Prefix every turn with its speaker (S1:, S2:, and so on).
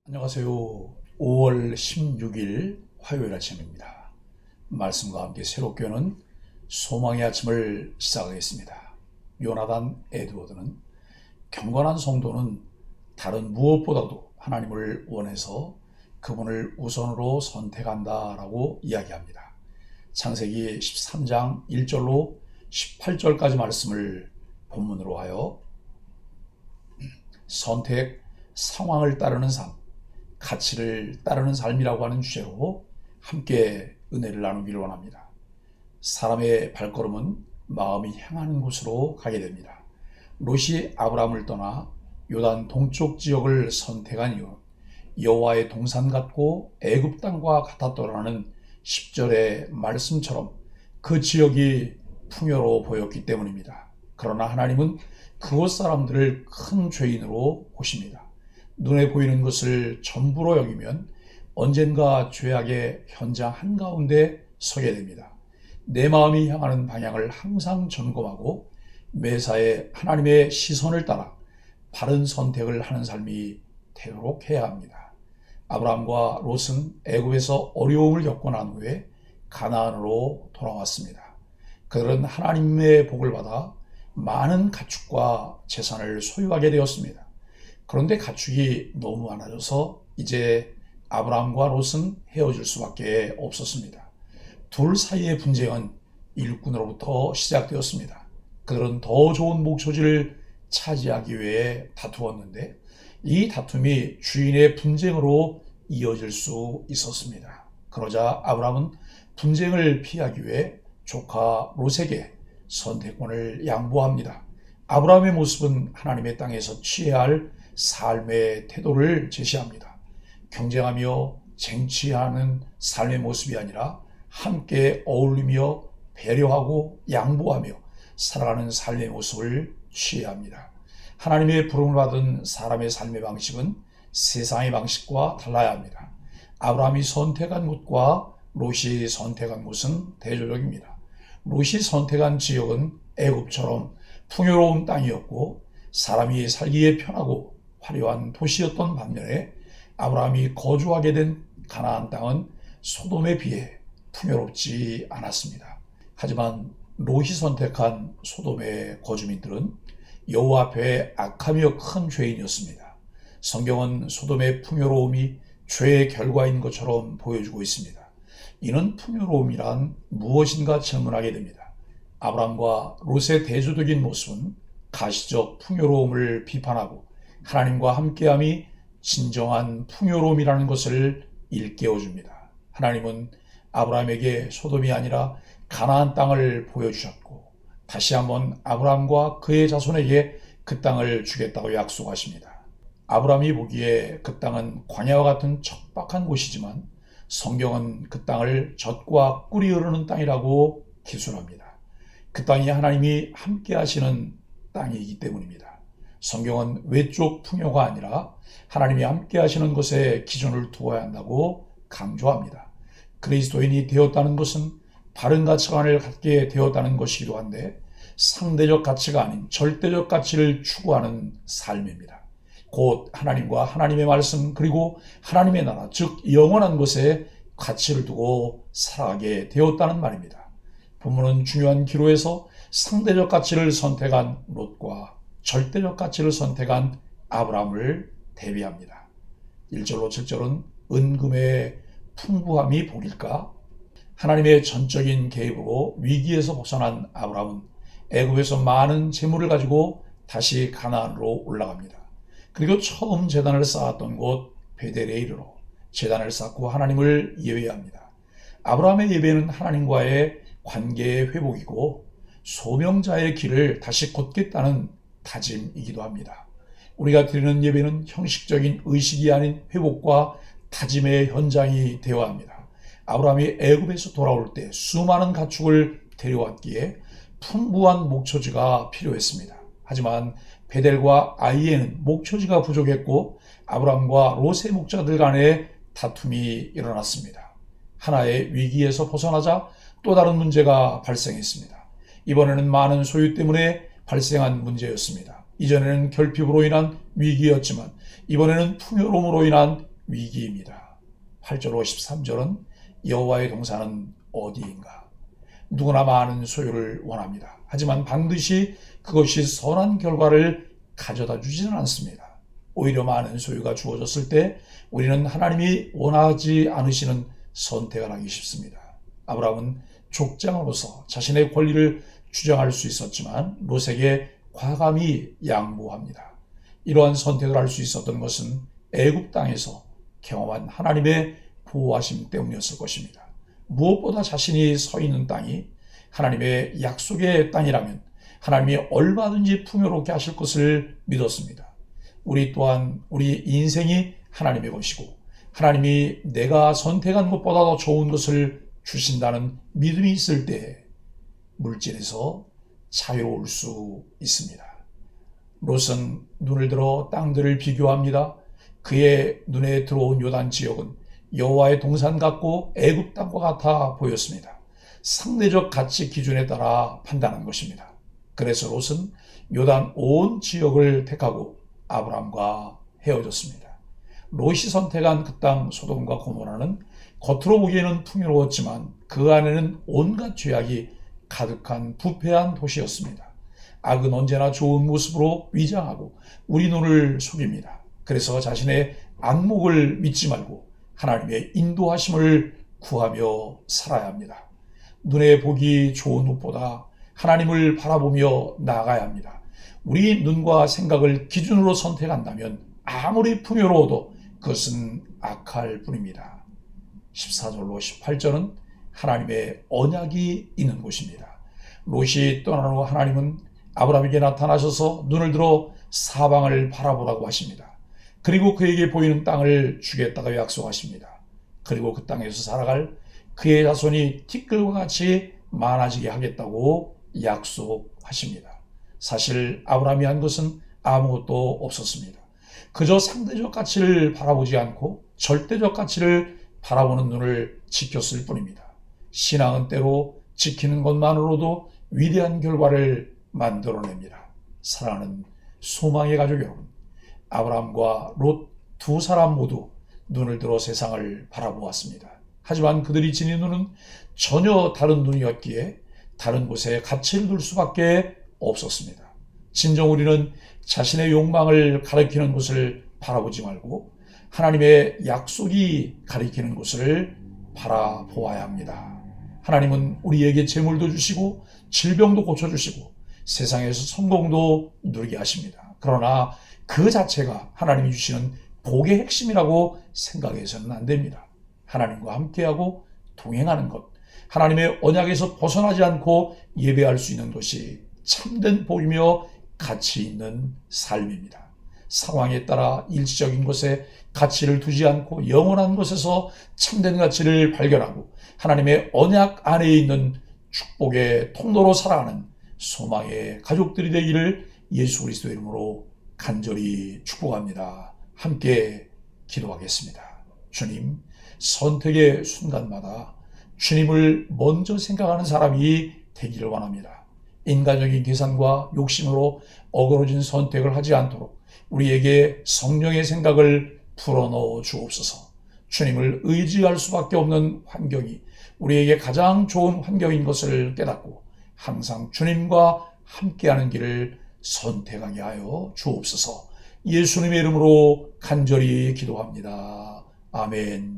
S1: 안녕하세요. 5월 16일 화요일 아침입니다. 말씀과 함께 새롭게 오는 소망의 아침을 시작하겠습니다. 요나단 에드워드는 경건한 성도는 다른 무엇보다도 하나님을 원해서 그분을 우선으로 선택한다라고 이야기합니다. 창세기 13장 1절로 18절까지 말씀을 본문으로 하여 선택, 상황을 따르는 삶, 가치를 따르는 삶이라고 하는 주제로 함께 은혜를 나누기를 원합니다. 사람의 발걸음은 마음이 향하는 곳으로 가게 됩니다. 롯이 아브라함을 떠나 요단 동쪽 지역을 선택한 이유는 여호와의 동산 같고 애굽 땅과 같았더라는 10절의 말씀처럼 그 지역이 풍요로워 보였기 때문입니다. 그러나 하나님은 그곳 사람들을 큰 죄인으로 보십니다. 눈에 보이는 것을 전부로 여기면 언젠가 죄악의 현장 한가운데 서게 됩니다. 내 마음이 향하는 방향을 항상 점검하고 매사에 하나님의 시선을 따라 바른 선택을 하는 삶이 되도록 해야 합니다. 아브라함과 롯은 애굽에서 어려움을 겪고 난 후에 가나안으로 돌아왔습니다. 그들은 하나님의 복을 받아 많은 가축과 재산을 소유하게 되었습니다. 그런데 가축이 너무 많아져서 이제 아브라함과 롯은 헤어질 수밖에 없었습니다. 둘 사이의 분쟁은 일꾼으로부터 시작되었습니다. 그들은 더 좋은 목초지를 차지하기 위해 다투었는데 이 다툼이 주인의 분쟁으로 이어질 수 있었습니다. 그러자 아브라함은 분쟁을 피하기 위해 조카 롯에게 선택권을 양보합니다. 아브라함의 모습은 하나님의 땅에서 취해야 할 삶의 태도를 제시합니다. 경쟁하며 쟁취하는 삶의 모습이 아니라 함께 어울리며 배려하고 양보하며 살아가는 삶의 모습을 취해야 합니다. 하나님의 부름을 받은 사람의 삶의 방식은 세상의 방식과 달라야 합니다. 아브라함이 선택한 곳과 롯이 선택한 곳은 대조적입니다. 롯이 선택한 지역은 애굽처럼 풍요로운 땅이었고 사람이 살기에 편하고 화려한 도시였던 반면에 아브라함이 거주하게 된 가나안 땅은 소돔에 비해 풍요롭지 않았습니다. 하지만 롯이 선택한 소돔의 거주민들은 여호와 앞에 악하며 큰 죄인이었습니다. 성경은 소돔의 풍요로움이 죄의 결과인 것처럼 보여주고 있습니다. 이는 풍요로움이란 무엇인가 질문하게 됩니다. 아브라함과 롯의 대조적인 모습은 가시적 풍요로움을 비판하고 하나님과 함께함이 진정한 풍요로움이라는 것을 일깨워줍니다. 하나님은 아브라함에게 소돔이 아니라 가나안 땅을 보여주셨고 다시 한번 아브라함과 그의 자손에게 그 땅을 주겠다고 약속하십니다. 아브라함이 보기에 그 땅은 광야와 같은 척박한 곳이지만 성경은 그 땅을 젖과 꿀이 흐르는 땅이라고 기술합니다. 그 땅이 하나님이 함께 하시는 땅이기 때문입니다. 성경은 외적 풍요가 아니라 하나님이 함께 하시는 것에 기준을 두어야 한다고 강조합니다. 그리스도인이 되었다는 것은 바른 가치관을 갖게 되었다는 것이기도 한데 상대적 가치가 아닌 절대적 가치를 추구하는 삶입니다. 곧 하나님과 하나님의 말씀 그리고 하나님의 나라 즉 영원한 것에 가치를 두고 살아가게 되었다는 말입니다. 본문은 중요한 기로에서 상대적 가치를 선택한 롯과 절대적 가치를 선택한 아브라함을 대비합니다. 1절로 7절은 은금의 풍부함이 복일까? 하나님의 전적인 개입으로 위기에서 벗어난 아브라함은 애굽에서 많은 재물을 가지고 다시 가나안으로 올라갑니다. 그리고 처음 제단을 쌓았던 곳 베델에 이르러 제단을 쌓고 하나님을 예배합니다. 아브라함의 예배는 하나님과의 관계의 회복이고 소명자의 길을 다시 걷겠다는 다짐이기도 합니다. 우리가 드리는 예배는 형식적인 의식이 아닌 회복과 다짐의 현장이 되어야 합니다. 아브라함이 애굽에서 돌아올 때 수많은 가축을 데려왔기에 풍부한 목초지가 필요했습니다. 하지만 베델과 아이에는 목초지가 부족했고 아브라함과 롯의 목자들 간의 다툼이 일어났습니다. 하나의 위기에서 벗어나자 또 다른 문제가 발생했습니다. 이번에는 많은 소유 때문에 발생한 문제였습니다. 이전에는 결핍으로 인한 위기였지만 이번에는 풍요로움으로 인한 위기입니다. 8절 53절은 여호와의 동산은 어디인가? 누구나 많은 소유를 원합니다. 하지만 반드시 그것이 선한 결과를 가져다 주지는 않습니다. 오히려 많은 소유가 주어졌을 때 우리는 하나님이 원하지 않으시는 선택을 하기 쉽습니다. 아브라함은 족장으로서 자신의 권리를 주장할 수 있었지만 롯에게 과감히 양보합니다. 이러한 선택을 할 수 있었던 것은 애굽 땅에서 경험한 하나님의 보호하심 때문이었을 것입니다. 무엇보다 자신이 서 있는 땅이 하나님의 약속의 땅이라면 하나님이 얼마든지 풍요롭게 하실 것을 믿었습니다. 우리 또한 우리 인생이 하나님의 것이고 하나님이 내가 선택한 것보다 더 좋은 것을 주신다는 믿음이 있을 때 물질에서 자유로울 수 있습니다. 롯은 눈을 들어 땅들을 비교합니다. 그의 눈에 들어온 요단 지역은 여호와의 동산 같고 애굽 땅과 같아 보였습니다. 상대적 가치 기준에 따라 판단한 것입니다. 그래서 롯은 요단 온 지역을 택하고 아브람과 헤어졌습니다. 롯이 선택한 그 땅 소돔과 고모라는 겉으로 보기에는 풍요로웠지만 그 안에는 온갖 죄악이 가득한 부패한 도시였습니다. 악은 언제나 좋은 모습으로 위장하고 우리 눈을 속입니다. 그래서 자신의 안목을 믿지 말고 하나님의 인도하심을 구하며 살아야 합니다. 눈에 보기 좋은 것보다 하나님을 바라보며 나아가야 합니다. 우리 눈과 생각을 기준으로 선택한다면 아무리 풍요로워도 그것은 악할 뿐입니다. 14절로 18절은 하나님의 언약이 있는 곳입니다. 롯이 떠난 후 하나님은 아브라함에게 나타나셔서 눈을 들어 사방을 바라보라고 하십니다. 그리고 그에게 보이는 땅을 주겠다고 약속하십니다. 그리고 그 땅에서 살아갈 그의 자손이 티끌과 같이 많아지게 하겠다고 약속하십니다. 사실 아브라함이 한 것은 아무것도 없었습니다. 그저 상대적 가치를 바라보지 않고 절대적 가치를 바라보는 눈을 지켰을 뿐입니다. 신앙은 때로 지키는 것만으로도 위대한 결과를 만들어냅니다. 사랑하는 소망의 가족 여러분, 아브라함과 롯 두 사람 모두 눈을 들어 세상을 바라보았습니다. 하지만 그들이 지닌 눈은 전혀 다른 눈이었기에 다른 곳에 가치를 둘 수밖에 없었습니다. 진정 우리는 자신의 욕망을 가리키는 곳을 바라보지 말고 하나님의 약속이 가리키는 곳을 바라보아야 합니다. 하나님은 우리에게 재물도 주시고 질병도 고쳐주시고 세상에서 성공도 누리게 하십니다. 그러나 그 자체가 하나님이 주시는 복의 핵심이라고 생각해서는 안 됩니다. 하나님과 함께하고 동행하는 것, 하나님의 언약에서 벗어나지 않고 예배할 수 있는 것이 참된 복이며 가치 있는 삶입니다. 상황에 따라 일시적인 것에 가치를 두지 않고 영원한 것에서 참된 가치를 발견하고 하나님의 언약 안에 있는 축복의 통로로 살아가는 소망의 가족들이 되기를 예수 그리스도의 이름으로 간절히 축복합니다. 함께 기도하겠습니다. 주님, 선택의 순간마다 주님을 먼저 생각하는 사람이 되기를 원합니다. 인간적인 계산과 욕심으로 어그러진 선택을 하지 않도록 우리에게 성령의 생각을 불어넣어 주옵소서. 주님을 의지할 수밖에 없는 환경이 우리에게 가장 좋은 환경인 것을 깨닫고 항상 주님과 함께하는 길을 선택하게 하여 주옵소서. 예수님의 이름으로 간절히 기도합니다. 아멘.